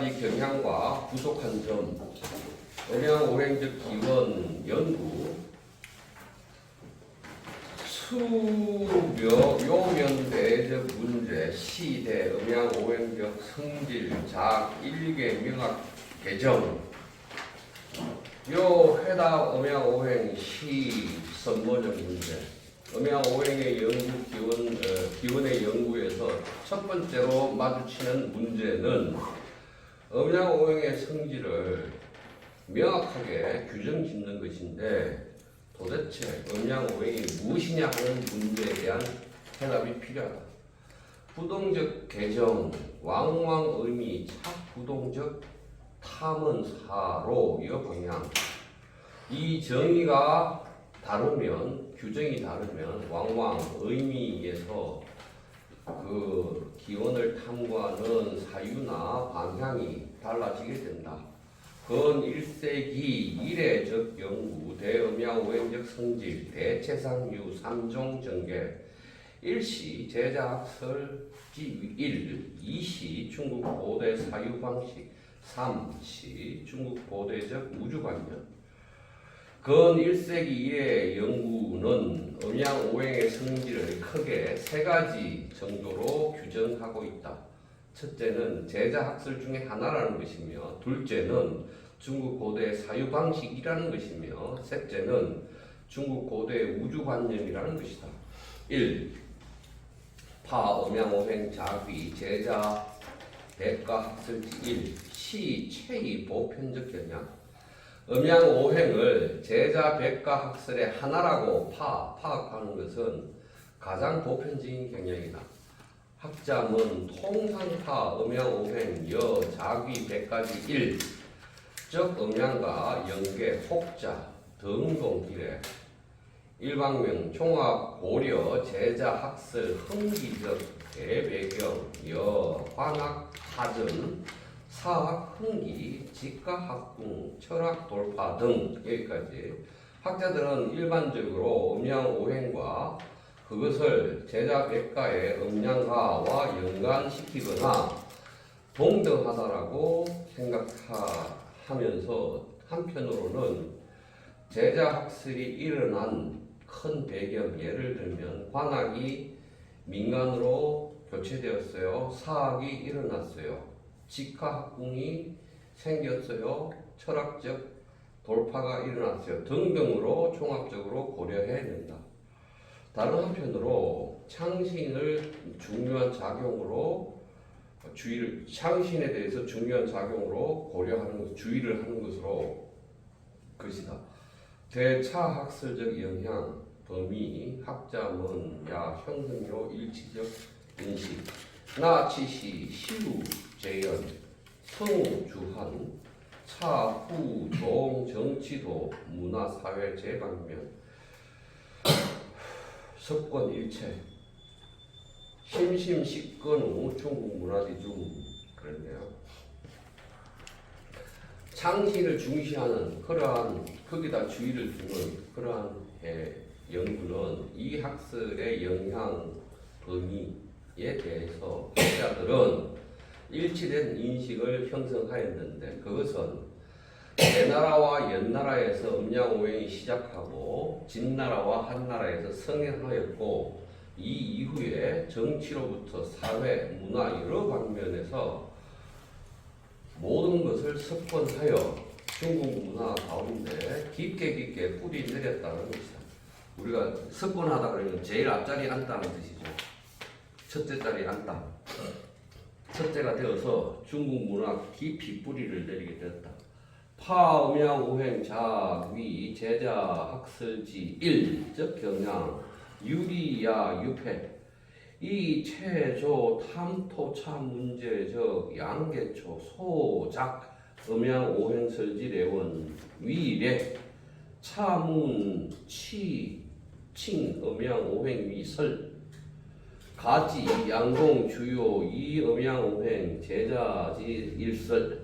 가지 경향과 부족한 점, 음양오행적 기원 연구, 수묘 요면대적 문제, 시대, 음양오행적 성질, 작, 일계, 명학, 개정, 요 해답 음양오행 시 선모적 문제. 음양오행의 연구 기원의 연구에서 첫 번째로 마주치는 문제는 음양오행의 성질을 명확하게 규정 짓는 것인데 도대체 음양오행이 무엇이냐 하는 문제에 대한 해답이 필요하다. 부동적 개정, 왕왕 의미, 착부동적 탐은 사로, 이거 방향. 이 정의가 다르면, 규정이 다르면 왕왕 의미에서 그 기원을 탐구하는 사유나 방향이 달라지게 된다. 건 1세기 이래적 연구, 대음양오행적 성질, 대체상유 3종 전개, 1시 제자학설지 1, 2시 중국 고대 사유 방식, 3시 중국 고대적 우주관념. 건 1세기 이래 연구는 음양오행의 성질을 크게 세 가지 정도로 규정하고 있다. 첫째는 제자학설 중에 하나라는 것이며, 둘째는 중국 고대 사유방식이라는 것이며, 셋째는 중국 고대 우주관념이라는 것이다. 1. 파 음양오행 자귀 제자 백과학설지 1. 시 체의 보편적 경향. 음양오행을 제자 백과학설의 하나라고 파악하는 것은 가장 보편적인 경향이다. 학자문 통상파 음양오행 여 자귀 백가지 1, 즉 음양과 연계 혹자 등동기래 일방명 종합 고려 제자 학설 흥기적 대배경 여 관학 하전 사학 흥기 직가 학궁 철학 돌파 등 여기까지. 학자들은 일반적으로 음양오행과 그것을 제자 백가의 음양가와 연관시키거나 동등하다라고 생각하면서 한편으로는 제자 학설이 일어난 큰 배경, 예를 들면 관학이 민간으로 교체되었어요. 사학이 일어났어요. 직하학궁이 생겼어요. 철학적 돌파가 일어났어요. 등등으로 종합적으로 고려해야 된다. 다른 한편으로 창신을 중요한 작용으로 창신에 대해서 중요한 작용으로 고려하는 것, 주의를 하는 것으로 것이다. 대차학설적 영향, 범위, 학자문, 야, 형성요, 일치적 인식, 나치시, 시우, 재현, 성우, 주한, 차후, 종, 정치도, 문화, 사회, 재방면, 석권일체, 심심식건우, 중국 문화지 중 그랬네요. 창신을 중시하는 그러한 거기다 주의를 두는 그러한 연구는 이 학설의 영향 범위에 대해서 학자들은 일치된 인식을 형성하였는데, 그것은 대나라와 연나라에서 음양오행이 시작하고 진나라와 한나라에서 성행하였고, 이 이후에 정치로부터 사회, 문화 여러 방면에서 모든 것을 습관하여 중국 문화 가운데 깊게 뿌리 내렸다는 것이다. 우리가 습관하다 그러면 제일 앞자리에 앉다는 뜻이죠. 첫째 자리에 앉다. 첫째가 되어서 중국 문화 깊이 뿌리를 내리게 되었다. 파, 음양, 오행, 자, 위, 제자, 학설지, 일적 경향, 유리야, 유패, 이 체조, 탐토차 문제적, 양계초, 소작, 음양, 오행, 설지, 레원, 위례, 차문, 치, 칭, 음양, 오행, 위설, 가지, 양공, 주요, 이, 음양, 오행, 제자지, 일설.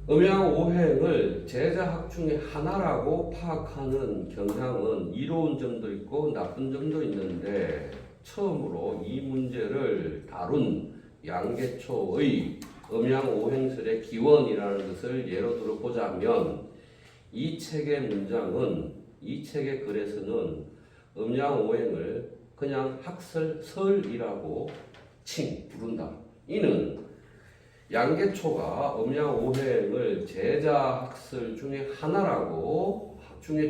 음양오행을 제자학 중에 하나라고 파악하는 경향은 이로운 점도 있고 나쁜 점도 있는데, 처음으로 이 문제를 다룬 양계초의 음양오행설의 기원이라는 것을 예로 들어보자면 이 책의 문장은 이 책의 글에서는 음양오행을 그냥 학설설이라고 부른다. 이는 양계초가 음양오행을 제자학설 중에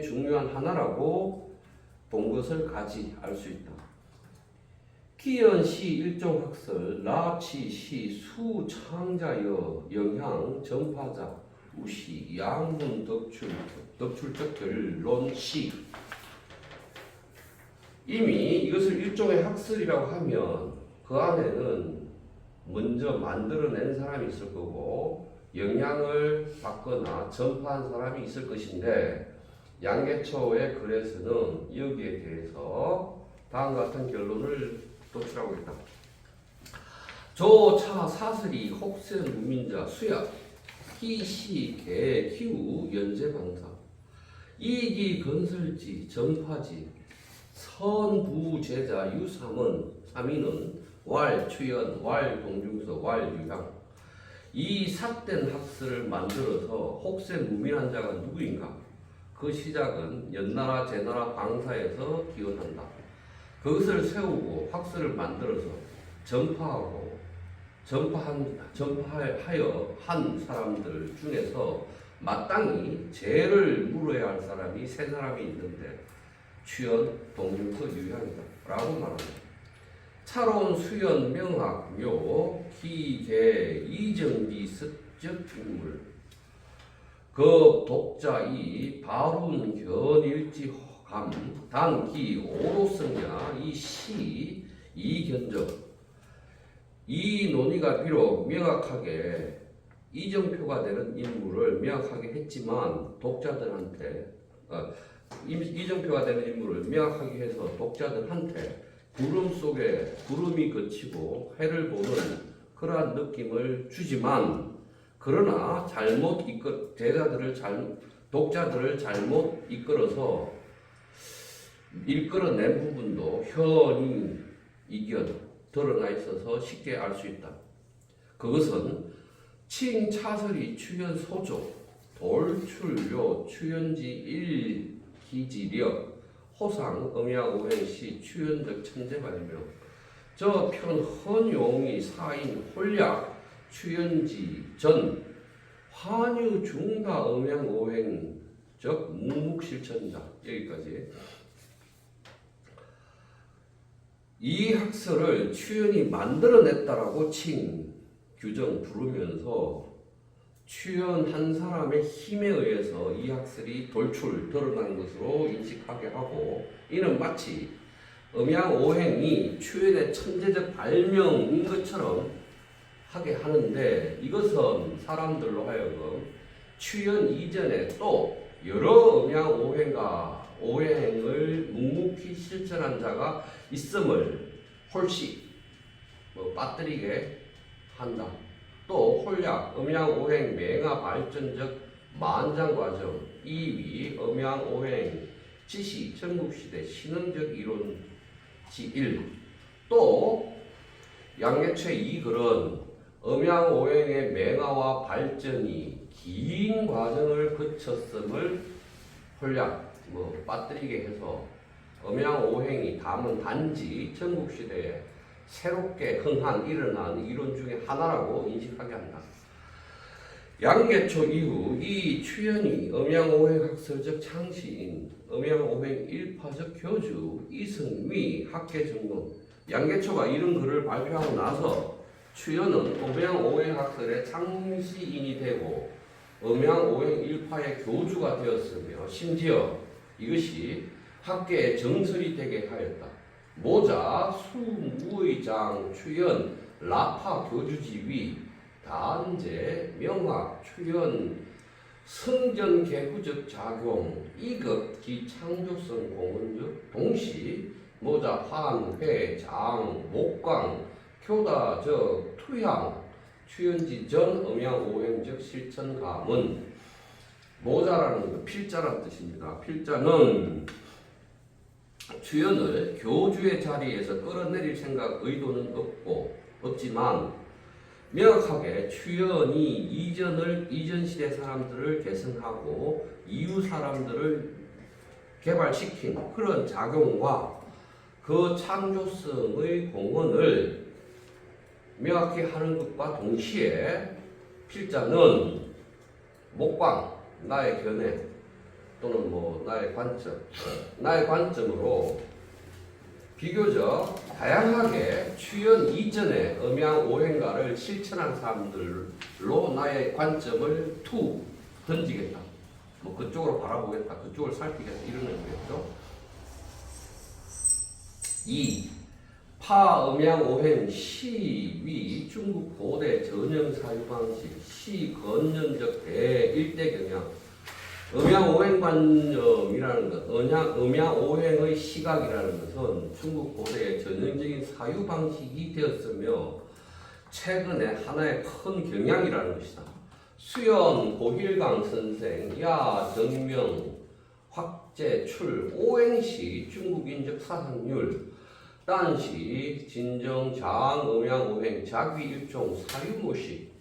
중요한 하나라고 본 것을 가지 알 수 있다. 기연시 일종학설 라치시 수창자여 영향 전파자 우시 양분 덕출적 결론시. 이미 이것을 일종의 학설이라고 하면 그 안에는 먼저 만들어낸 사람이 있을 거고 영향을 받거나 전파한 사람이 있을 것인데, 양계초의 글에서는 여기에 대해서 다음과 같은 결론을 도출하고 있다. 조차 사슬이 혹세 무민자 수야 희시 개 기우 연재방사 이기 건설지 전파지 선부제자 삼인은 왈 추연 왈 동중서 왈 유향. 이 삿된 학설을 만들어서 혹세 무민한 자가 누구인가? 그 시작은 연나라 제나라 방사에서 기원한다. 그것을 세우고 학설을 만들어서 전파하여 한 사람들 중에서 마땅히 죄를 물어야 할 사람이 세 사람이 있는데 추연, 동중서, 유향이다 라고 말합니다. 차로운 수연, 명학, 묘, 기계, 이정기, 습적, 인물 그 독자이 바룬 견일지 감 단기 오로성야 이시 이견적. 이 논의가 비록 명확하게 이정표가 되는 인물을 명확하게 했지만 독자들한테 이정표가 되는 인물을 명확하게 해서 독자들한테 구름 속에 구름이 그치고 해를 보는 그러한 느낌을 주지만, 그러나 독자들을 잘못 이끌어낸 부분도 현이 드러나 있어서 쉽게 알 수 있다. 그것은 칭차설이 추연 소조, 돌출료 추연지 일기지력, 호상 음양오행시 추연적 천재발명, 저편 헌용이 사인 홀약 추연지 전 환유 중다 음양오행적 묵묵실천자. 여기까지. 이 학설을 추연이 만들어냈다라고 규정 부르면서 추연 한 사람의 힘에 의해서 이 학설이 드러난 것으로 인식하게 하고, 이는 마치 음양오행이 추연의 천재적 발명인 것처럼 하게 하는데, 이것은 사람들로 하여금 추연 이전에 또 여러 오행을 묵묵히 실천한 자가 있음을 홀씨 빠뜨리게 한다. 또 홀약 음양오행 맹화 발전적 만장과정 2위 음양오행 지시 전국시대 신흥적 이론지 1. 또 양계초의 이 글은 음양오행의 맹화와 발전이 긴 과정을 거쳤음을 홀약 빠뜨리게 해서 음양오행이 담은 단지 전국시대에 새롭게 일어난 이론 중에 하나라고 인식하게 한다. 양계초 이후 이 추연이 음양오행 학설적 창시인 음양오행 일파적 교주 이승위 학계정론, 양계초가 이런 글을 발표하고 나서 추연은 음양오행 학설의 창시인이 되고 음양오행 일파의 교주가 되었으며, 심지어 이것이 학계의 정설이 되게 하였다. 모자 수무의장 추연 라파 교주지위 단제 명학 추연 성전개구적 작용 이급 기창조성 공헌적 동시 모자 환회 장 목광 교다적 투향 추연지 전 음양오행적 실천 가문. 모자라는 거 필자란 뜻입니다. 필자는 추연을 교주의 자리에서 끌어내릴 의도는 없지만 명확하게 추연이 이전 시대 사람들을 계승하고 이후 사람들을 개발시킨 그런 작용과 그 창조성의 공헌을 명확히 하는 것과 동시에 필자는 목광, 나의 견해 또는 나의 관점으로 비교적 다양하게 추연 이전의 음양오행가를 실천한 사람들로 나의 관점을 던지겠다. 그쪽으로 바라보겠다. 그쪽을 살피겠다. 이런 의미겠죠. 2. 파음양오행 시위 중국 고대 전형사유 방식 시건년적 대일대경향 음양오행관념이라는 것, 음양오행의 시각이라는 것은 중국 고대의 전형적인 사유 방식이 되었으며 최근에 하나의 큰 경향이라는 것이다. 수연 고일강 선생, 야 정명, 확제출, 오행시 중국인적 사상률, 딴시 진정 장 음양오행 자귀일종 사유모식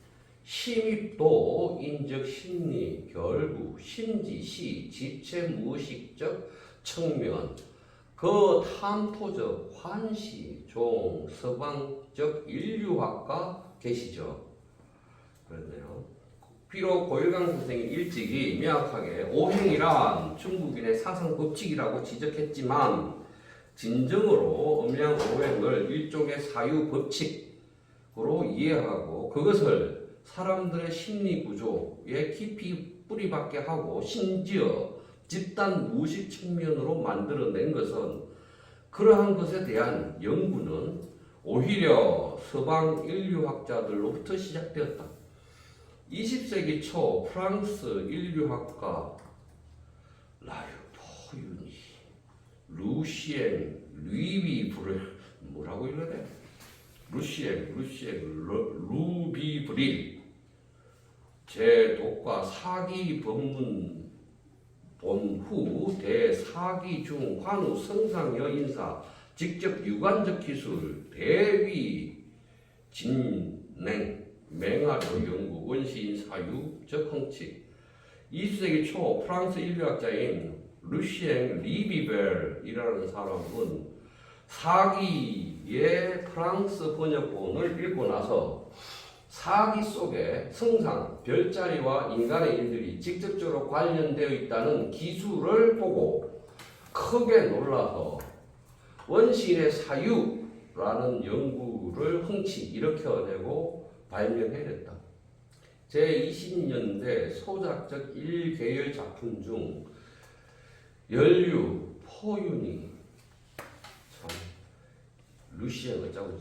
심입도 인적 심리 결부 심지시 지체 무의식적 측면 그 탐토적 환시 종 서방적 인류학과 계시죠. 그렇네요. 비록 고일강 선생이 일찍이 명확하게 오행이란 중국인의 사상 법칙이라고 지적했지만 진정으로 음양오행을 일종의 사유 법칙으로 이해하고 그것을 사람들의 심리 구조에 깊이 뿌리박게 하고 심지어 집단 무의식 측면으로 만들어낸 것은 그러한 것에 대한 연구는 오히려 서방 인류학자들로부터 시작되었다. 20세기 초 프랑스 인류학가 라유포윤이 루시엥 루이비브릴 뭐라고 읽어야 돼? 루시엥 루비브릴 제독과 사기 법문 본후 대사기 중 환우 성상여 인사 직접 유관적 기술 대위 진냉 맹아조 연구 원시인 사유 적흥치 20세기 초 프랑스 인류학자인 루시엥 리비벨이라는 사람은 사기의 프랑스 번역본을 읽고 나서 사기 속에 성상, 별자리와 인간의 일들이 직접적으로 관련되어 있다는 기술을 보고 크게 놀라서 원시인의 사유라는 연구를 흥치 일으켜내고 발명해냈다. 제20년대 소작적 1계열 작품 중 연류, 포윤이 참 루시엔 어쩌고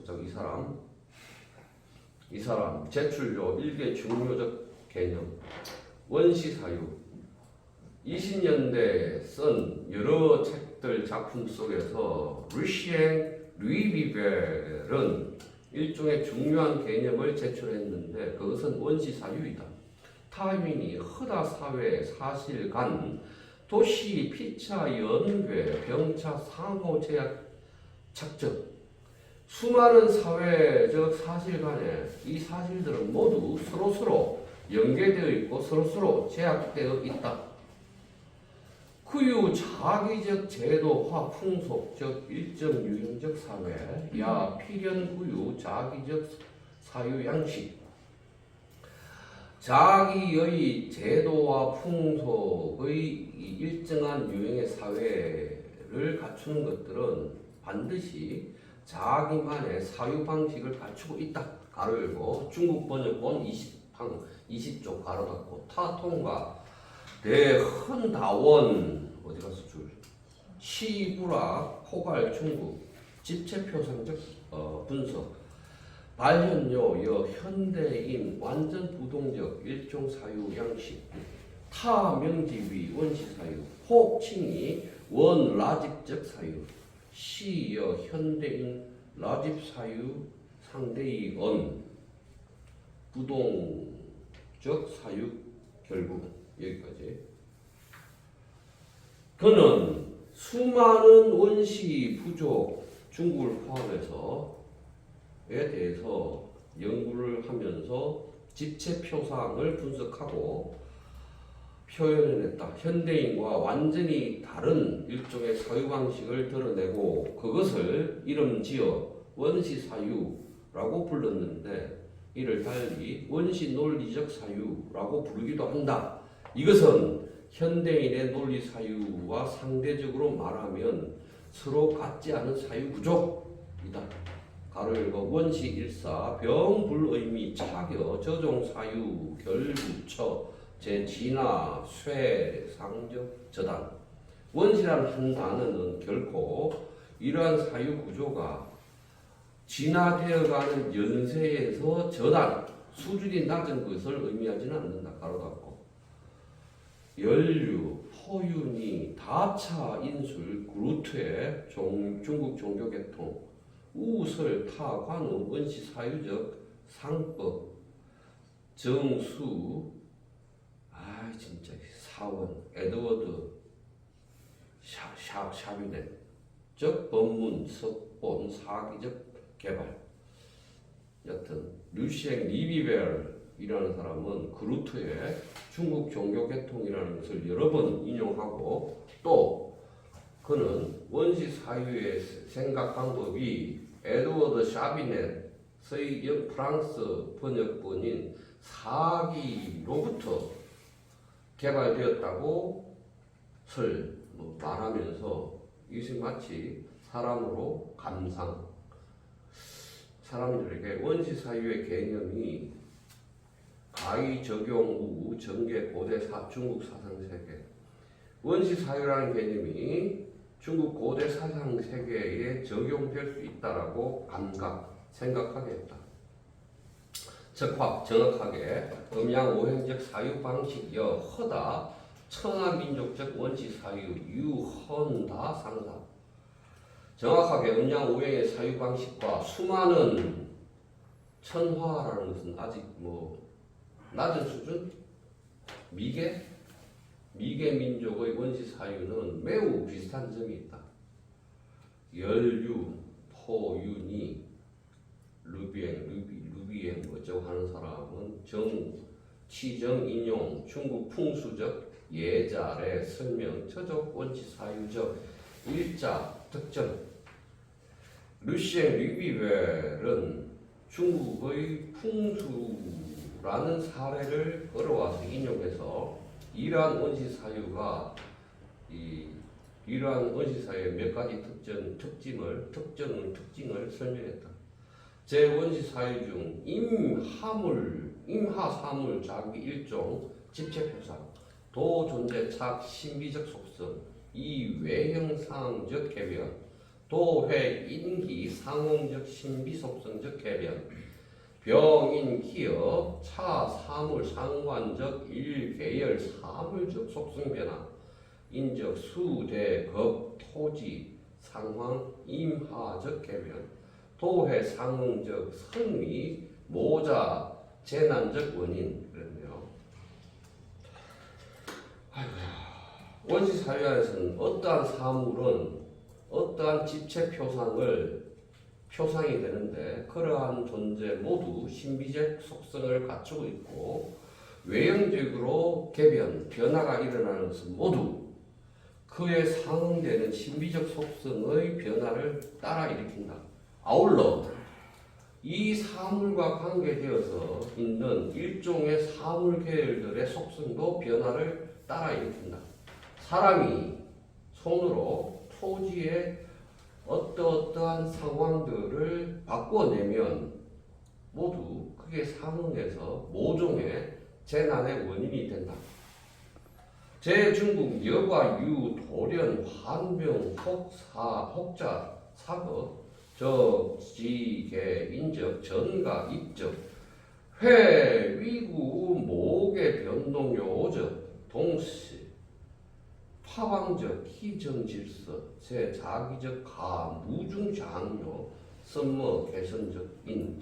이 사람 제출료 1개 중요적 개념 원시사유 20년대 쓴 여러 책들 작품 속에서 루시엔 루이비벨은 일종의 중요한 개념을 제출했는데 그것은 원시사유이다. 타이밍이 허다 사회 사실간 도시 피차 연괴 병차 상호 제약 착적 수많은 사회적 사실간에 이 사실들은 모두 서로서로 연계되어 있고 서로서로 제약되어 있다. 그유 자기적 제도화 풍속적 일정 유형적 사회 야 필연 구유 자기적 사유 양식 자기의 제도와 풍속의 일정한 유형의 사회를 갖추는 것들은 반드시 자기만의 사유 방식을 갖추고 있다. 가로 열고 중국 번역본 20쪽 가로 닫고 타통과 대헌다원 어디 가서 줄 시구라 포괄 중국 집체표상적 분석 발현요 여 현대인 완전 부동적 일종 사유 양식 타명지위 원시사유 혹칭이 원라집적 사유 시여 현대인 라집 사유 상대의 부동적 사유 결국 여기까지. 그는 수많은 원시 부족 중국을 포함해서에 대해서 연구를 하면서 집체 표상을 분석하고 표현해냈다. 현대인과 완전히 다른 일종의 사유방식을 드러내고 그것을 이름지어 원시사유라고 불렀는데 이를 달리 원시논리적 사유라고 부르기도 한다. 이것은 현대인의 논리사유와 상대적으로 말하면 서로 같지 않은 사유구조이다. 가로 열고 원시일사 병불의미 차겨 저종사유 결부처 제진화 쇠상적 저단. 원시란 한 단어는 결코 이러한 사유 구조가 진화되어가는 연세에서 저단 수준이 낮은 것을 의미하지는 않는다. 가로 닫고 연류, 포윤이, 다차, 인술, 그루트의 중국 종교계통, 우설, 타, 관우, 원시 사유적 상법, 정수, 진짜 사원, 에드워드 샤비넷, 즉 법문, 석본, 사기적 개발. 여튼 류시엥 리비벨이라는 사람은 그루트의 중국 종교계통이라는 것을 여러 번 인용하고 또 그는 원시 사유의 생각 방법이 에드워드 샤비넷의 프랑스 번역본인 사기로부터 개발되었다고 말하면서 이것이 마치 사람으로 사람들에게 원시 사유의 개념이 가히 적용 후 전개 고대 중국 사상 세계 원시 사유라는 개념이 중국 고대 사상 세계에 적용될 수 있다라고 생각하게 했다. 정확하게 음양오행적 사유 방식여 허다 천하민족적 원시 사유 유헌다 상사. 정확하게 음양오행의 사유 방식과 수많은 천화라는 것은 아직 낮은 수준? 미개 민족의 원시 사유는 매우 비슷한 점이 있다. 연류, 포윤이, 루비엥 어쩌고 하는 사람은 치정, 인용, 중국 풍수적, 예자래, 설명, 처적, 원시 사유적, 일자, 특정. 류시엥 리비벨은 중국의 풍수라는 사례를 끌어와서 인용해서 이러한 원시 사유의 몇 가지 특징을 설명했다. 제 원시 사유 중 임하사물 자기 일종 집체 표상, 도 존재 착 신비적 속성, 이 외형상적 개변, 도회 인기 상응적 신비 속성적 개변, 병인 기업 차 사물 상관적 일계열 사물적 속성 변화, 인적 수대 급 토지 상황 임하적 개변, 도회 상응적 성위 모자 재난적 원인. 그랬네요. 원시 사유 안에서는 어떠한 사물은 어떠한 집체 표상이 되는데 그러한 존재 모두 신비적 속성을 갖추고 있고 외형적으로 변화가 일어나는 것은 모두 그에 상응되는 신비적 속성의 변화를 따라 일으킨다. 아울러 이 사물과 관계되어서 있는 일종의 사물 계열들의 속성도 변화를 따라 일으킨다. 사람이 손으로 토지의 어떠한 상황들을 바꿔내면 모두 크게 상응해서 모종의 재난의 원인이 된다. 제중국 여과 유 돌연 환병 혹자 사거 적지계 인적 전가 입적 회 위구 목의 변동 요적 동시 파방적 희정질서 제자기적 가 무중장요 선머 개선적 인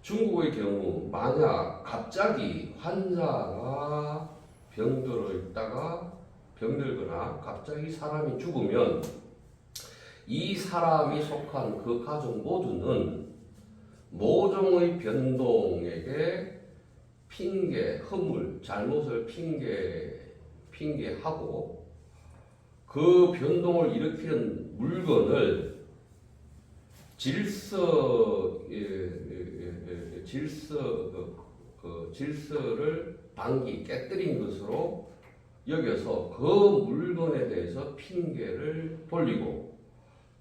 중국의 경우 만약 갑자기 환자가 병들거나 갑자기 사람이 죽으면 이 사람이 속한 그 가족 모두는 모종의 변동에게 핑계, 허물, 잘못을 핑계하고 그 변동을 일으키는 물건을 질서를 방기, 깨뜨린 것으로 여겨서 그 물건에 대해서 핑계를 돌리고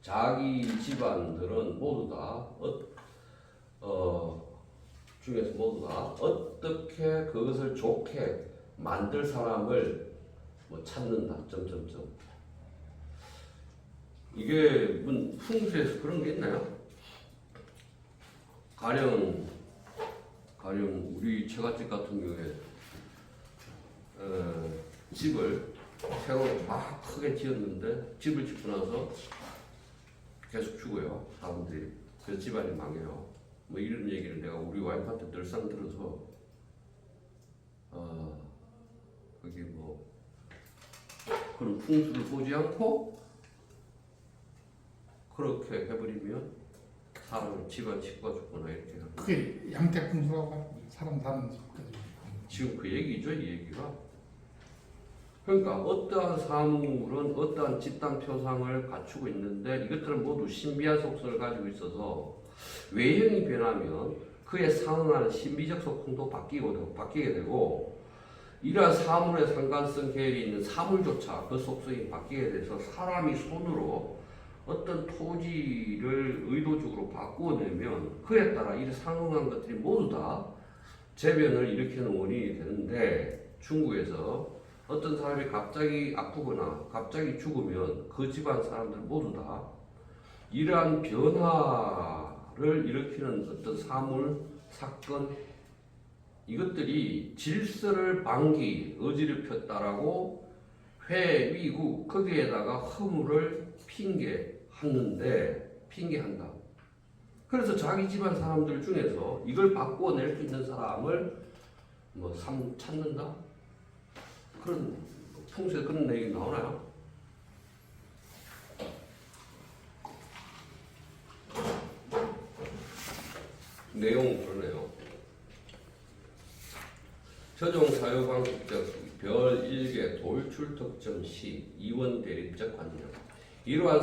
자기 집안들은 모두 다 중에서 모두 다 어떻게 그것을 좋게 만들 사람을 뭐 찾는다. 점점점. 이게 문 풍수에서 그런 게 있나요? 가령 우리 처갓집 같은 경우에 집을 새로 막 크게 지었는데 집을 짓고 나서 계속 죽어요. 사람들이. 그래서 집안이 망해요. 뭐 이런 얘기를 내가 우리 와이프한테 늘상 들어서 거기 뭐 그런 풍수를 보지 않고 그렇게 해버리면 사람을 집안 치과 죽거나 이렇게 하는. 그게 양태풍수라고 사람 사는 속까지. 지금 그 얘기죠, 이 얘기가. 그러니까 어떠한 사물은 어떠한 집단 표상을 갖추고 있는데 이것들은 모두 신비한 속성을 가지고 있어서 외형이 변하면 그에 상응하는 신비적 속성도 바뀌게 되고 이러한 사물의 상관성 계열이 있는 사물조차 그 속성이 바뀌게 돼서 사람이 손으로 어떤 토지를 의도적으로 바꾸어내면 그에 따라 이 상응한 것들이 모두 다 재변을 일으키는 원인이 되는데 중국에서 어떤 사람이 갑자기 아프거나 갑자기 죽으면 그 집안 사람들 모두 다 이러한 변화를 일으키는 어떤 사물, 사건 이것들이 질서를 방기, 의지를 폈다라고 회위구 거기에다가 허물을 핑계한다. 그래서 자기 집안 사람들 중에서 이걸 바꿔낼 수 있는 사람을 뭐 찾는다? 그런 풍수에 그런 내용이 나오나요? 내용은 그러네요. 저종 사유방식적 별 1개 돌출 특정 시 이원 대립적 관념. 이러한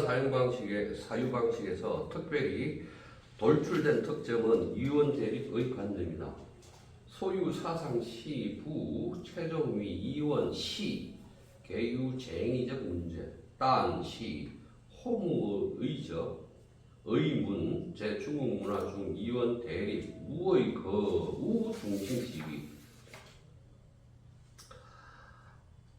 사유방식에서 특별히 돌출된 특점은 이원 대립의 관념이다. 소유 사상 시부 최종 위 이원 시 개유 쟁의적 문제 딴 시 호무 의적 의문 제중국 문화 중 이원 대립 무의 거우 중심 시비.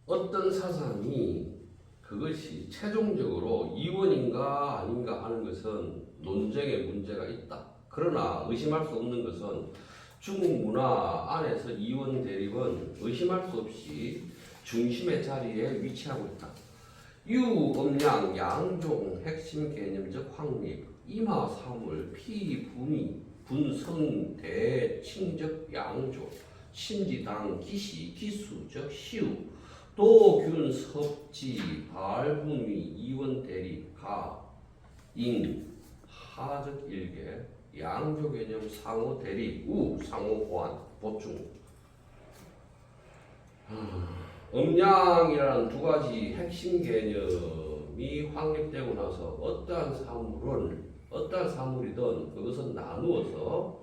어떤 사상이 그것이 최종적으로 이원인가 아닌가 하는 것은 논쟁의 문제가 있다. 그러나 의심할 수 없는 것은 중국 문화 안에서 이원 대립은 의심할 수 없이 중심의 자리에 위치하고 있다. 유, 음양, 양종, 핵심 개념적 확립, 임하, 사물, 피, 분이, 분성, 대, 칭적, 양조, 신지당, 기시, 기수적, 시우, 도, 균, 섭지, 발분위, 이원 대립, 가, 인, 하적 일개, 양조 개념 상호 대립, 우, 상호 호환, 보충. 음양이라는 두 가지 핵심 개념이 확립되고 나서 어떠한 사물이든 그것은 나누어서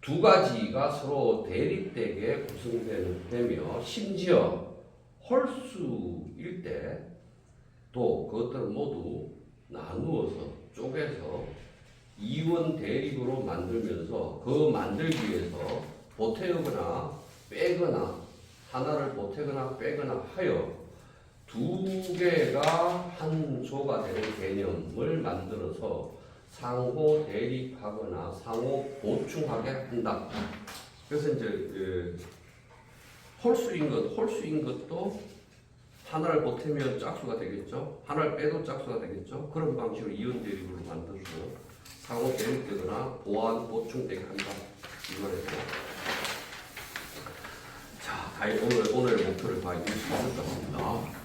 두 가지가 서로 대립되게 구성되며 심지어 홀수일 때도 그것들을 모두 나누어서 쪼개서 이원 대립으로 만들면서 그 만들기 위해서 보태거나 빼거나 하나를 보태거나 빼거나 하여 두 개가 한 조가 되는 개념을 만들어서 상호 대립하거나 상호 보충하게 한다. 그래서 이제 홀수인 것도 하나를 보태면 짝수가 되겠죠. 하나를 빼도 짝수가 되겠죠. 그런 방식으로 이원 대립으로 만들어서 상호 대립되거나 보완 보충되게 한다. 이 말에서. 자, 오늘 목표를 다 이룰 수 있을 것 같습니다.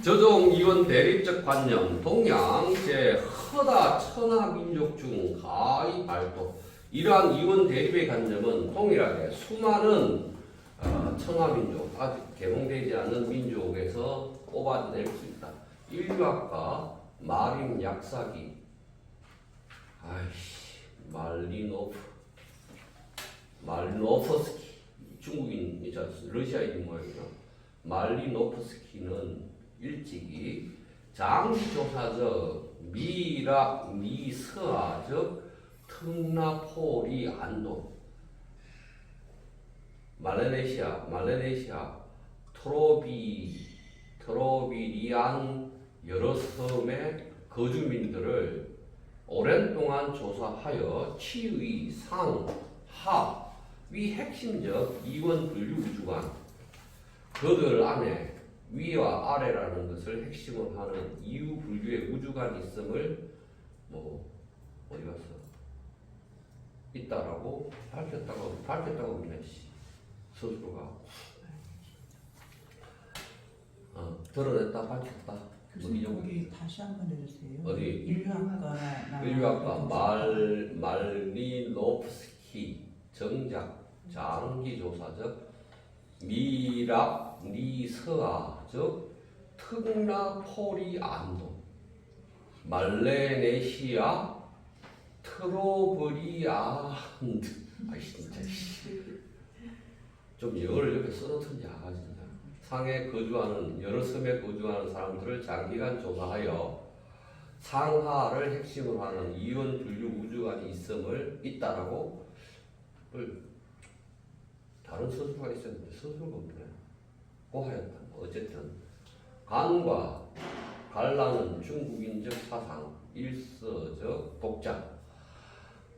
저종 이원 대립적 관념 동양 제 허다 천하 민족 중 가히 발도 이러한 이원 대립의 관점은 동일하게 수많은 청아민족, 아직 개봉되지 않은 민족에서 뽑아낼 수 있다. 인류학과 마린 약사기, 말리노프스키, 중국인이자 러시아인 모양이죠. 말리노프스키는 일찍이 장기조사적 미서아적 특나포리 안도 말레네시아 트로비리안 여러 섬의 거주민들을 오랜 동안 조사하여 치의, 상, 하, 위 핵심적 이원 분류 우주관 그들 안에 위와 아래라는 것을 핵심으로 하는 이유 분류의 우주관이 있음을 어디 갔어? 있다라고 밝혔다고 그러네. 스스로가 드러냈다 밝혔다. 교수님 거기 다시 한번 해주세요. 어디? 인류학과 말리노프스키 정작 장기조사적 미서아적 특나포리안도 말레네시아 트로브리안드 진짜 좀 영어를 이렇게 써놓던지 진짜 상해 거주하는 여러 섬에 거주하는 사람들을 장기간 조사하여 상하를 핵심으로 하는 이원 분류 우주관이 있다라고 다른 서술가 있었는데 서술가 없네. 고하였다. 어쨌든 간과 갈라는 중국인적 사상, 일서적 독자,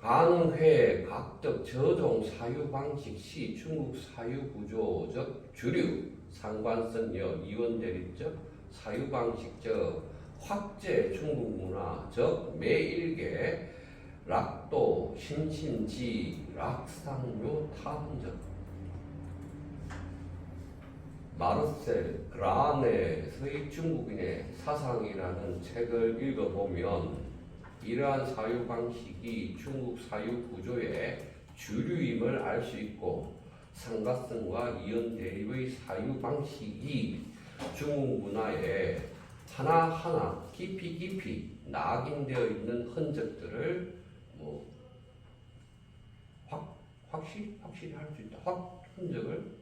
간회 각적 저종 사유 방식 시 중국 사유 구조적 주류, 상관성여 이원 대립적 사유 방식적 확제 중국 문화적 매일계 락도 신신지 락상묘 타분적 마르셀 그라네의 중국인의 사상이라는 책을 읽어보면 이러한 사유 방식이 중국 사유 구조의 주류임을 알 수 있고 상가성과 이연 대립의 사유 방식이 중국 문화에 하나하나 깊이 낙인되어 있는 흔적들을 확실히 할 수 있다. 흔적을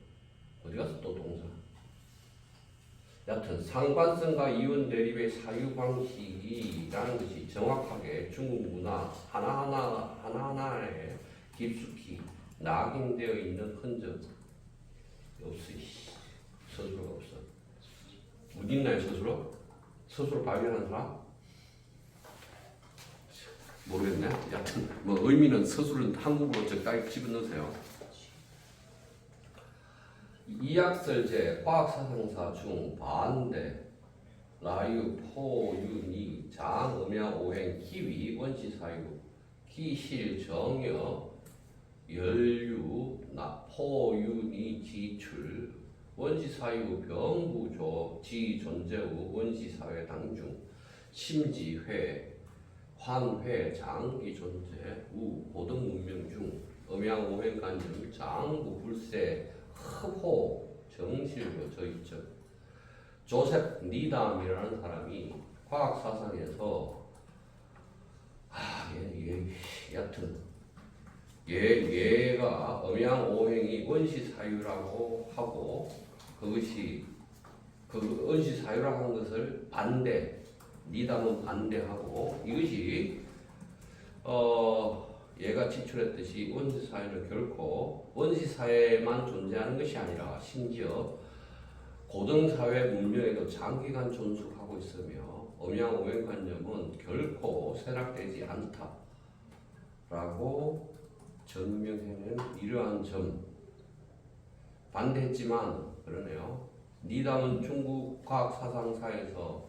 어디 가서 또 동사. 여튼 상관성과 이원 대립의 사유 방식이라는 것이 정확하게 중국 문화 하나하나에 깊숙이 낙인되어 있는 흔적 없어. 서술가 없어. 어디 있나요 서술로? 서술로 발견한 사람? 모르겠네. 여튼 의미는 서술은 한국어로 적당히 집어넣으세요. 이학설제 과학사상사 중 반대 라유 포유니 장 음양 오행 기위 원시사유 기실 정여 연류 포유니 지출 원시사유 병구조 지존재우 원시사회 당중 심지회 환회 장기 존재 우 고등 문명 중 음양 오행 관점 장구 불세 흡호 정실로 저희적 조셉 니담이라는 사람이 과학 사상에서 여튼 얘가 음양 오행이 원시 사유라고 하고 그것이 그 원시 사유라고 하는 것을 니담은 반대하고 이것이 얘가 지출했듯이 원시사회는 결코 원시사회만 존재하는 것이 아니라 심지어 고등사회 문명에도 장기간 존속하고 있으며 음양오행관념은 결코 쇠락되지 않다라고 전명해낸 이러한 점 반대했지만 그러네요. 니담은 중국 과학사상사에서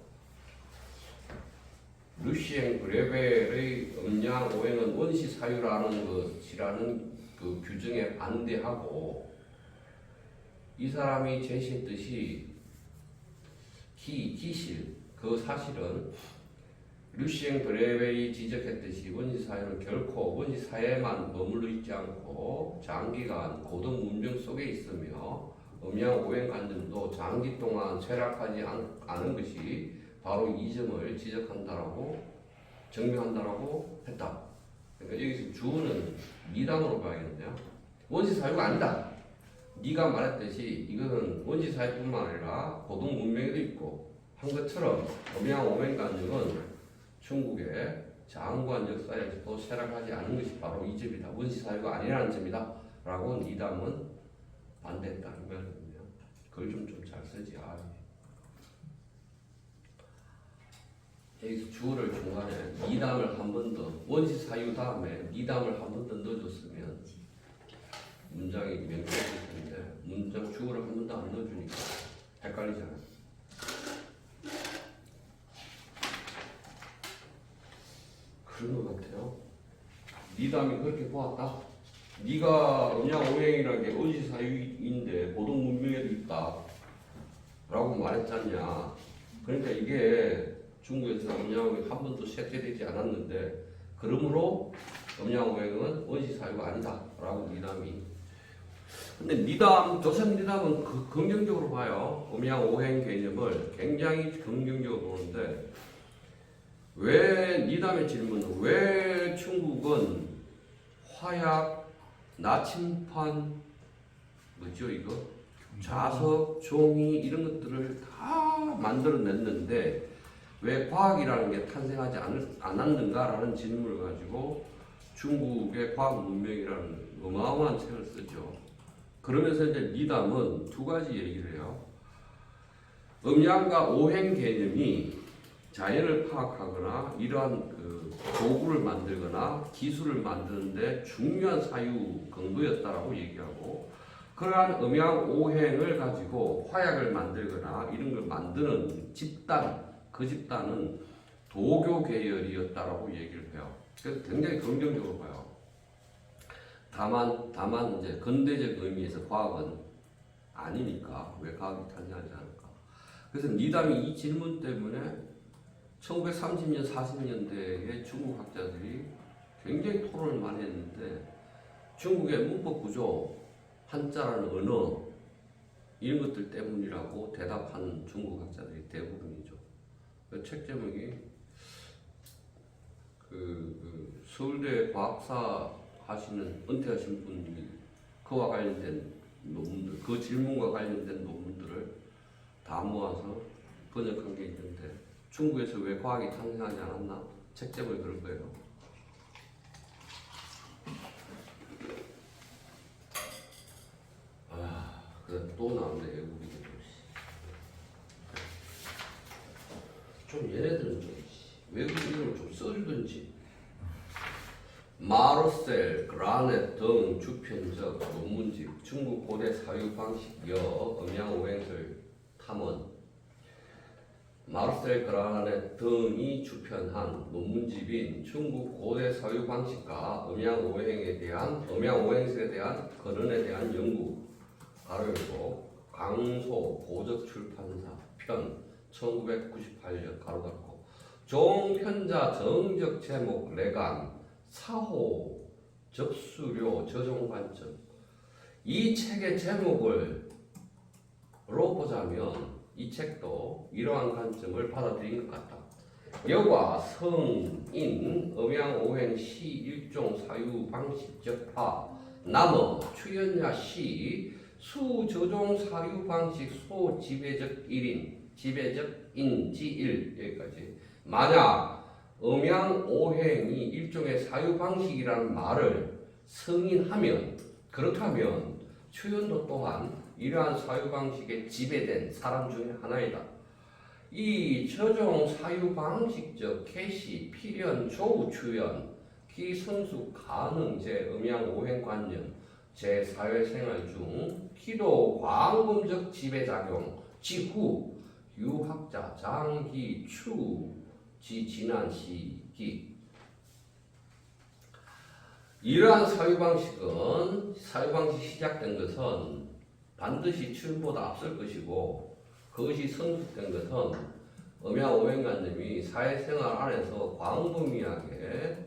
루시엔 그레벨의 음양 오행은 원시 사유라는 것이라는 그 규정에 반대하고 이 사람이 제시했듯이 기실 그 사실은 류시엥 브레베이 지적했듯이 원시사회는 결코 원시사회에만 머물러 있지 않고 장기간 고등 문명 속에 있으며 음양오행관념도 장기 동안 쇠락하지 않은 것이 바로 이 점을 지적한다라고 증명한다라고 했다. 그러니까 여기서 주어는 미담으로 봐야겠네요. 원시사회가 아니다. 네가 말했듯이 이거는 원시사회뿐만 아니라 고등 문명에도 있고 한 것처럼 음양오행관념은 중국의 장관 역사에서도 쇠락하지 않은 것이 바로 이 점이다. 원시사회가 아니라는 점이다. 라고 니담은 반대했다. 이 말이거든요. 글 좀 잘 쓰지. 여기서 주어를 중간에 니담을 한 번 더, 원시사유 다음에 니담을 한 번 더 넣어줬으면 문장이 명쾌해질 텐데 문장 주어를 한 번 더 안 넣어주니까 헷갈리잖아요. 그런 것 같아요. 니담이 그렇게 보았다. 네가 음양오행이라는 게 원시사유인데 고등 문명에도 있다 라고 말했잖냐. 그러니까 이게 중국에서 음양오행 한 번도 쇠퇴되지 않았는데 그러므로 음양오행은 원시사유가 아니다 라고 니담이. 근데 니담, 조선 니담은 긍정적으로 봐요. 음양오행 개념을 굉장히 긍정적으로 보는데 왜 니담의 질문은 왜 중국은 화약, 나침판, 뭐죠 이거? 자석, 종이 이런 것들을 다 만들어냈는데 왜 과학이라는 게 탄생하지 않았는가라는 질문을 가지고 중국의 과학 문명이라는 어마어마한 책을 쓰죠. 그러면서 이제 니담은 두 가지 얘기를 해요. 음양과 오행 개념이 자연을 파악하거나 이러한 도구를 만들거나 기술을 만드는데 중요한 사유 근거였다라고 얘기하고 그러한 음양 오행을 가지고 화약을 만들거나 이런 걸 만드는 집단, 그 집단은 도교 계열이었다라고 얘기를 해요. 그래서 굉장히 긍정적으로 봐요. 다만 이제 근대적 의미에서 과학은 아니니까 왜 과학이 탄생하지 않을까? 그래서 니담이 이 질문 때문에 1930년, 40년대에 중국 학자들이 굉장히 토론을 많이 했는데 중국의 문법 구조, 한자라는 언어 이런 것들 때문이라고 대답한 중국 학자들이 대부분이죠. 그 책 제목이 서울대 과학사 하시는 은퇴하신 분이 그와 관련된 논문들, 그 질문과 관련된 논문들을 다 모아서 번역한 게 있는데 중국에서 왜 과학이 탄생하지 않았나? 책 제목이 그럴 거예요. 그래 또 나오네 외국인들. 좀 얘네들은 좀 외국인을 좀 써주든지. 마르셀, 그라넷 등 주편적 논문집, 중국 고대 사유 방식여 음양오행설 탐원. 마르셀, 그라넷 등이 주편한 논문집인 중국 고대 사유 방식과 음양오행설에 대한 근원에 대한 연구. 가로열고 강소 고적출판사 편 1998년 가로 닫고 종편자 정적 제목 내간 사호 접수료 저종관점. 이 책의 제목을 보자면 이 책도 이러한 관점을 받아들인 것 같다. 여과 성인 음양오행 시 일종 사유 방식 적파 남어 추연야 시 수저종 사유 방식 소 지배적 인지일 여기까지. 만약 음양오행이 일종의 사유 방식이라는 말을 승인하면 그렇다면 추연도 또한 이러한 사유 방식에 지배된 사람 중에 하나이다. 이 저종 사유 방식적 개시 필연 조우 추연 기성숙 가능 제 음양오행 관념 제 사회생활 중 기도 광범적 지배작용 지후 유학자 장기 추 지난 시기. 이러한 사유방식이 시작된 것은 반드시 추연보다 앞설 것이고 그것이 성숙된 것은 음양오행관념이 사회생활 안에서 광범위하게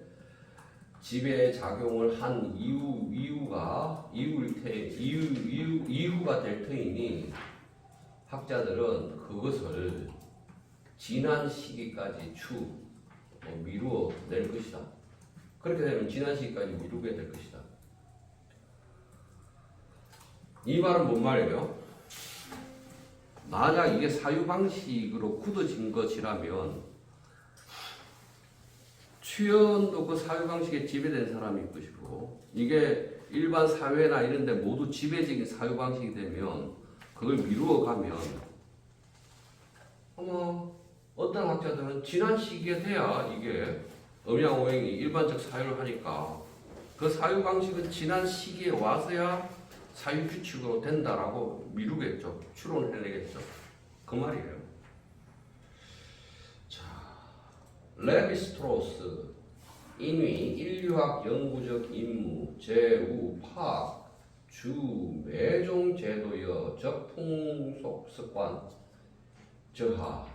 지배 작용을 한 이유가 될 터이니 학자들은 그것을 지난 시기까지 미루어 낼 것이다. 그렇게 되면 지난 시기까지 미루게 될 것이다. 이 말은 뭔 말이에요? 만약 이게 사유방식으로 굳어진 것이라면 취연도 그 사유방식에 지배된 사람일 것이고 이게 일반 사회나 이런 데 모두 지배적인 사유방식이 되면 그걸 미루어 가면 어떤 학자들은 지난 시기에 돼야 이게 음양오행이 일반적 사유를 하니까 그 사유방식은 지난 시기에 와서야 사유규칙으로 된다라고 미루겠죠. 추론을 해내겠죠. 그 말이에요. 자, 레비스트로스 인위, 인류학 연구적 임무, 제우, 파악, 주, 매종 제도여, 적풍속 습관, 저하,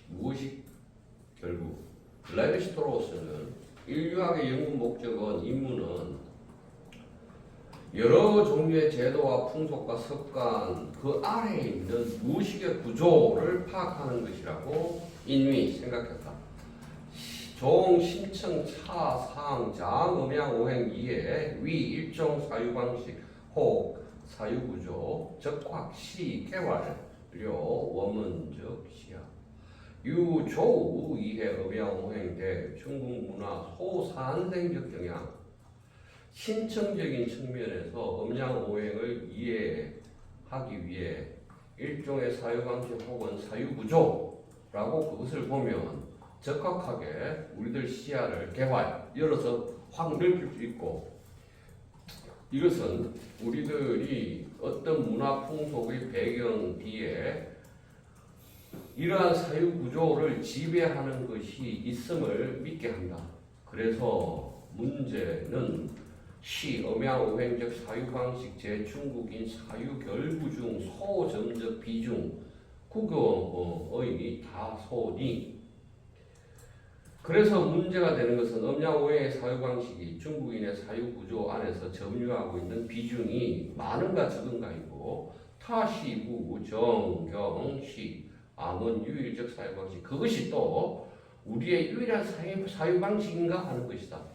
무의식 결국 레비스트로스는 인류학의 연구 목적은 임무는 여러 종류의 제도와 풍속과 습관 그 아래에 있는 무의식의 구조를 파악하는 것이라고 인위 생각했다. 종, 신청, 차, 상, 장, 음양, 오행 이에 위, 일종, 사유방식, 혹, 사유구조, 적확, 시, 개활, 료, 원문적, 시야 유, 조, 이해, 음양, 오행, 대, 중국 문화, 소산생적 경향 신청적인 측면에서 음양, 오행을 이해하기 위해 일종의 사유방식 혹은 사유구조라고 그것을 보면 적확하게 우리들 시야를 열어서 확 넓힐 수 있고 이것은 우리들이 어떤 문화 풍속의 배경 뒤에 이러한 사유구조를 지배하는 것이 있음을 믿게 한다. 그래서 문제는 음양오행적 사유방식 제중국인 사유결부 중 소점적 비중 국어의 다소니 그래서 문제가 되는 것은 음양오행의 사유방식이 중국인의 사유구조 안에서 점유하고 있는 비중이 많은가 적은가이고 타시부 정경시 암은 유일적 사유방식 그것이 또 우리의 유일한 사유방식인가 하는 것이다.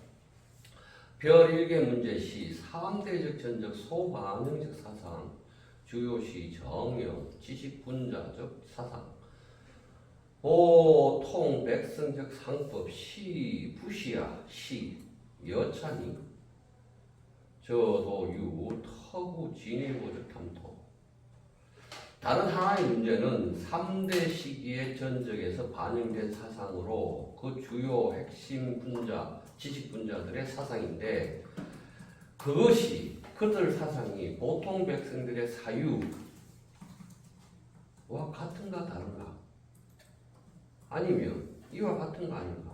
별 1개 문제 시 3대적 전적 소반응적 사상 주요시 정형 지식분자적 사상 보통 백성적 상법 시 부시야 시 여찬이 저도유 터구 진일보적 탐토 다른 하나의 문제는 3대 시기의 전적에서 반영된 사상으로 그 주요 핵심 분자 지식 분자들의 사상인데 그것이 그들 사상이 보통 백성들의 사유와 같은가 다른가 아니면 이와 같은가 아닌가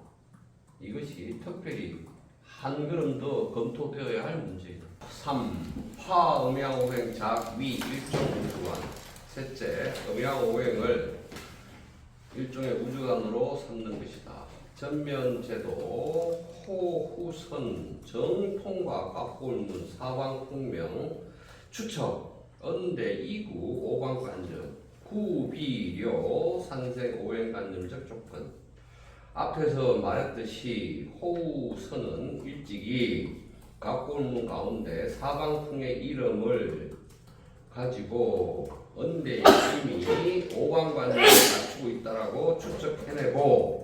이것이 특별히 한 걸음 더 검토되어야 할 문제이다. 3. 화음양오행 작위 일종 우주관 셋째, 음양오행을 일종의 우주관으로 삼는 것이다. 전면제도, 호후선, 정통과 깍골문, 사방풍명, 추척, 언대, 이구, 오광관전, 구비료, 산생, 오행관념적 조건. 앞에서 말했듯이 호후선은 일찍이 깍골문 가운데 사방풍의 이름을 가지고 언대의 힘이 오광관념을 갖추고 있다라고 추측해내고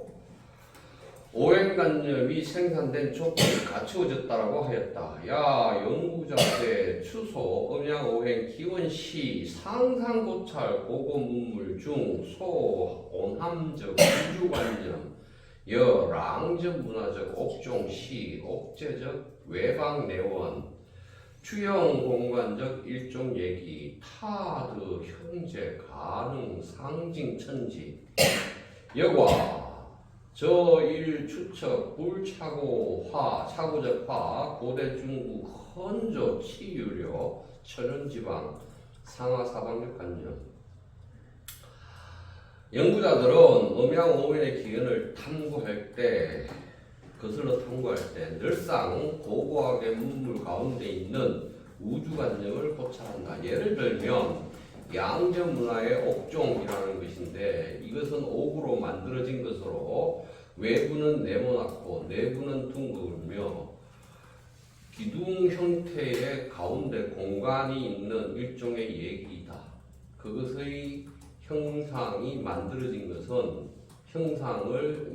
오행관념이 생산된 조건이 갖추어졌다라고 하였다. 야 연구자의 추소 음양오행 기원시 상상고찰 고고문물 중 소온함적 우주관념 여랑적 문화적 옥종시 옥제적 외방내원 추영공간적 일종 얘기 타드 형제 가능 상징천지 여과 저일 추척 불차고 화 차고적 화 고대 중국 헌조 치유료 천연지방 상하사방적 관념 연구자들은 음양오행의 기원을 탐구할 때, 거슬러 탐구할 때 늘상 고고하게 문물 가운데 있는 우주관념을 고찰한다. 예를 들면 양전문화의 옥종이라는 것인데, 이것은 옥으로 만들어진 것으로 외부는 네모나고 내부는 둥글며 기둥 형태의 가운데 공간이 있는 일종의 얘기이다. 그것의 형상이 만들어진 것은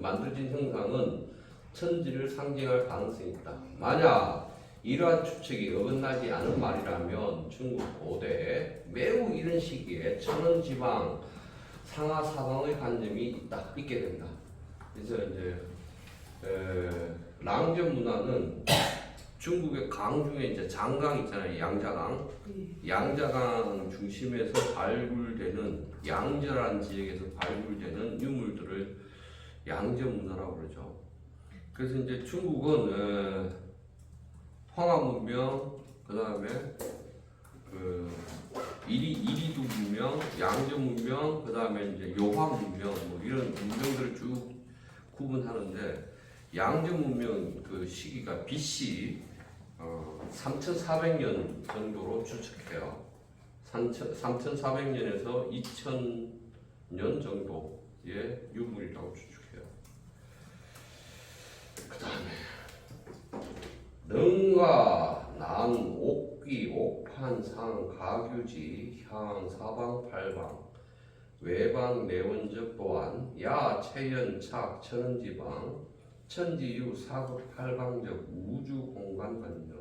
만들어진 형상은 천지를 상징할 가능성이 있다. 만약 이러한 추측이 어긋나지 않은 말이라면 중국 고대 매우 이런 시기에 천원지방 상하사방의 관념이 있게 된다. 그래서 이제 랑전 문화는 중국의 강 중에 이제 장강 있잖아요. 양자강. 양자강 중심에서 발굴되는 양저라는 지역에서 발굴되는 유물들을 양전 문화라고 그러죠. 그래서 이제 중국은 황하 문명, 그 다음에 이리두 문명, 양전 문명, 그 다음에 이제 요황 문명, 뭐 이런 문명들을 쭉 구분하는데, 양전 문명 그 시기가 BC 3,400년 정도로 추측해요. 3,400년에서 2,000년 정도의 유물이라고 추측해요. 그 다음에 능과 난, 옥귀, 옥판, 상, 가규지, 향, 사방, 팔방, 외방, 내원적 또한 야, 체연, 착, 천은지방, 천지유, 사극, 팔방적 우주 공간 관념.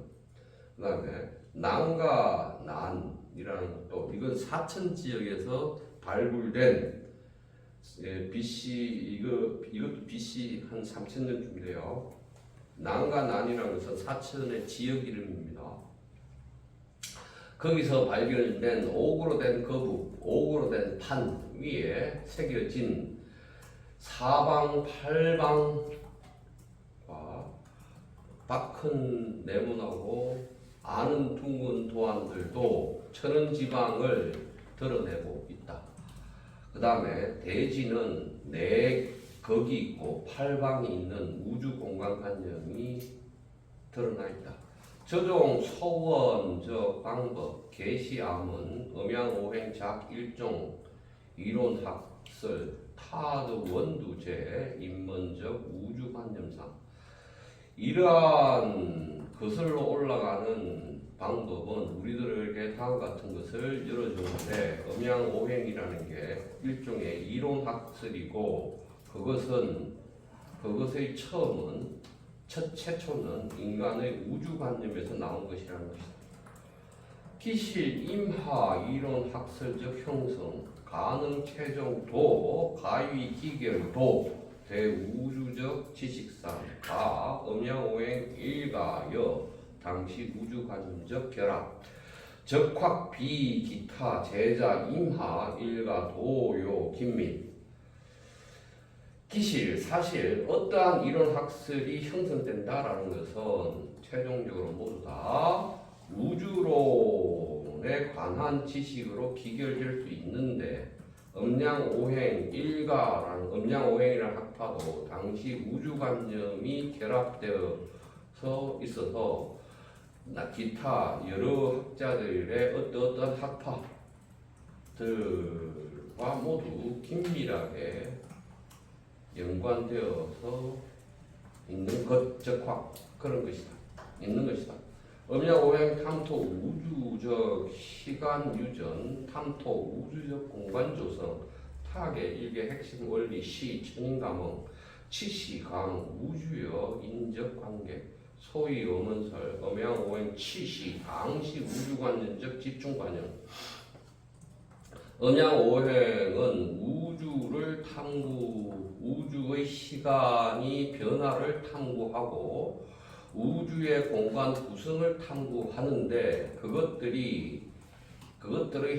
그 다음에 난과 난이라는 것도, 이건 사천 지역에서 발굴된 BC, 이것도 BC 한 3,000년쯤 돼요. 난과 난이라는 것은 사천의 지역 이름입니다. 거기서 발견된 옥으로 된 거북, 옥으로 된 판 위에 새겨진 사방, 팔방과 박큰 네모나고 아는 둥근 도안들도 천은지방을 드러내고 있다. 그 다음에 대지는 거기 있고 팔방이 있는 우주 공간 관념이 드러나 있다. 저종 소원 방법 계시암은 음양오행작 일종 이론학설 타드 원두제 인문적 우주관념상, 이러한 거슬러 올라가는 방법은 우리들에게 다음과 같은 것을 열어주는데, 음양오행이라는 게 일종의 이론학설이고, 그것의 최초는 인간의 우주관념에서 나온 것이라는 것이다. 기실, 임하, 이론학설적 형성, 가능, 최종, 도, 가위, 기결도, 대우주적 지식상, 가, 음양오행, 일가여, 당시 우주관념적 결합, 적확, 비, 기타, 제자, 임하, 일가, 도요, 긴밀. 기실, 사실 어떠한 이론학설이 형성된다라는 것은 최종적으로 모두 다 우주론에 관한 지식으로 기결될 수 있는데, 음양오행 일가라는 음양오행이라는 학파도 당시 우주관념이 결합되어서 있어서 기타 여러 학자들의 어떤 학파들과 모두 긴밀하게 연관되어서 있는 적확 그런 것이다. 있는 것이다. 음양오행 탐토 우주적 시간 유전, 탐토 우주적 공간 조성, 타계 일개 핵심 원리 시 천인감흥, 치시 강 우주여 인적 관계, 소위 음원설, 음양오행 치시 강시 우주관념적 집중관념. 음양오행은 우주의 시간이 변화를 탐구하고 우주의 공간 구성을 탐구하는데, 그것들의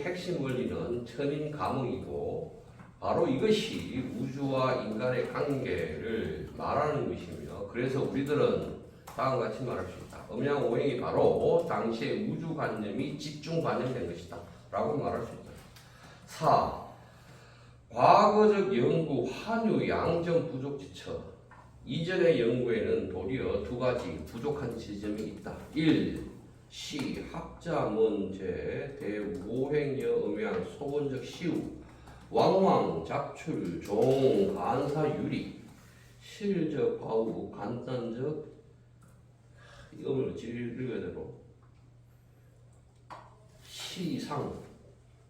핵심 원리는 천인 감흥이고, 바로 이것이 우주와 인간의 관계를 말하는 것이며, 그래서 우리들은 다음과 같이 말할 수 있다. 음양오행이 바로 당시의 우주관념이 집중관념된 것이다 라고 말할 수 있다. 4. 과거적 연구 한유 양정 부족지처. 이전의 연구에는 도리어 두 가지 부족한 지점이 있다. 1. 시 학자 문제 대오행여 음양 소원적 시우 왕왕 작출 종 간사 유리 실적 바우 간단적 이걸 읽어야 되고 시상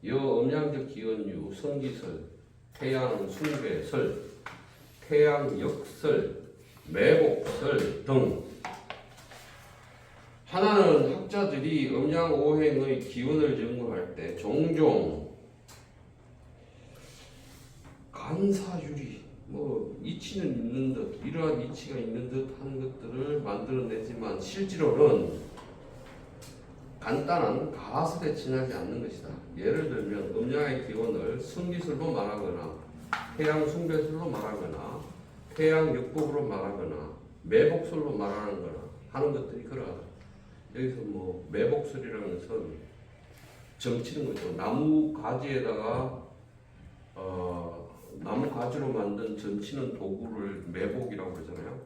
여 음양적 기원유 성기설 태양 숭배설 태양 역설 매복설 등. 하나는 학자들이 음양오행의 기원을 연구할 때 종종 간사유리 이치는 있는 듯 이러한 이치가 있는 듯 하는 것들을 만들어내지만 실제로는 간단한 가설에 지나지 않는 것이다. 예를 들면 음양의 기원을 성기설로 말하거나 태양 숭배설로 말하거나 태양 역법으로 말하거나 매복설로 말하는 거나 하는 것들이 그러하다. 여기서 매복설이라는 것은 점치는 거죠. 나무 가지에다가 나무 가지로 만든 점치는 도구를 매복이라고 그러잖아요.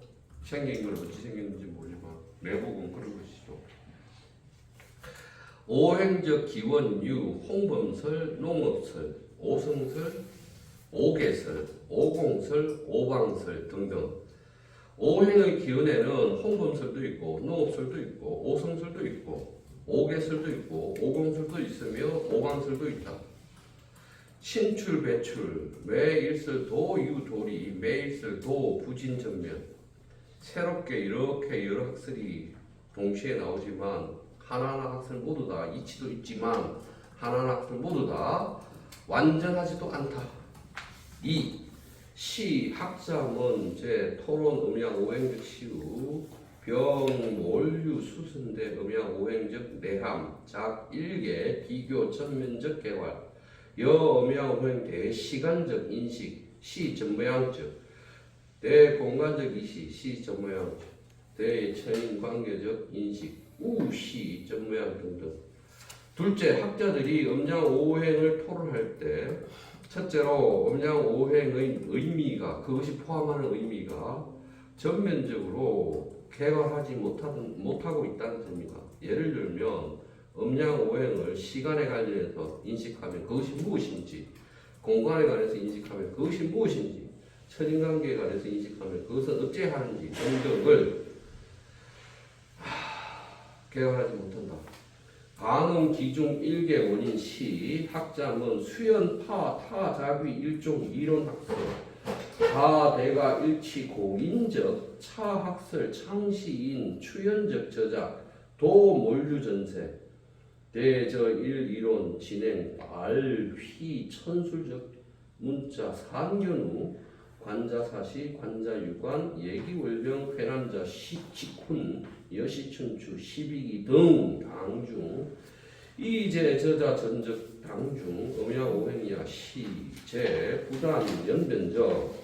생긴 건 어찌 생겼는지 모르지만 매복은 그런 것이죠. 오행적 기원유, 홍범설, 농업설, 오성설, 오개설, 오공설, 오방설 등등. 오행의 기원에는 홍범설도 있고 농업설도 있고 오성설도 있고 오개설도 있고 오공설도 있으며 오방설도 있다. 신출 배출 매일설 도유도리 매일설 도 부진전면 새롭게 이렇게 여러 학설이 동시에 나오지만 하나하나 학설 모두 다 이치도 있지만 하나하나 학설 모두 다 완전하지도 않다. 2. 시 학자 문제 토론 음양 오행적 시우 병 몰유 수순대 음양 오행적 내함 작 일개 비교 전면적 개활 여 음양 오행 대시간적 인식 시 전모양적 대공간적 이시 시 전모양적 대처인 관계적 인식 우시 전모양 등등. 둘째, 학자들이 음양 오행을 토론할 때 첫째로 음양 오행의 의미가 그것이 포함하는 의미가 전면적으로 개발하지 못하고 있다는 점입니다. 예를 들면 음양 오행을 시간에 관련해서 인식하면 그것이 무엇인지, 공간에 관해서 인식하면 그것이 무엇인지, 천인관계에 관해서 인식하면 그것은 어찌하는지 등등을 개발하지 못한다. 간음 기중 일개 원인 시 학자문 수연파 타자비 일종 이론학설 다대가 일치 공인적 차학설 창시인 추연적 저작 도몰류전세 대저일 이론 진행 알휘 천술적 문자 산견우 관자사시 관자유관 예기월병 회남자 시치훈 여시춘추 시비기 등 당중 이제 저자 전적 당중 음양 오행이야 시제 부단 연변적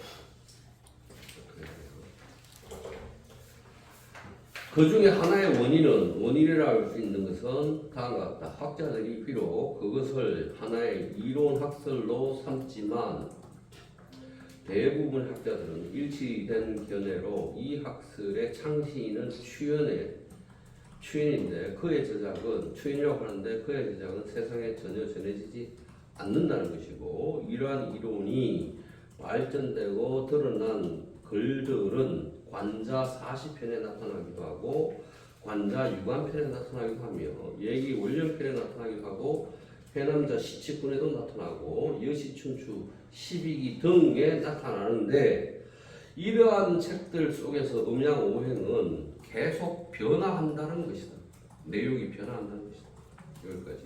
그 중에 하나의 원인이라 할 수 있는 것은 다음과 같다. 학자들이 비록 그것을 하나의 이론 학설로 삼지만 대부분 학자들은 일치된 견해로 이 학설의 창시인은 추연인데 그의 저작은 추연이라고 하는데 그의 저작은 세상에 전혀 전해지지 않는다는 것이고 이러한 이론이 발전되고 드러난 글들은 관자 40편에 나타나기도 하고 관자 유관편에 나타나기도 하며 예기 원령편에 나타나기도 하고 회남자 시치군에도 나타나고 여시춘추 시비기 등에 나타나는데 이러한 책들 속에서 음양 오행은 계속 변화한다는 것이다. 내용이 변화한다는 것이다. 여기까지.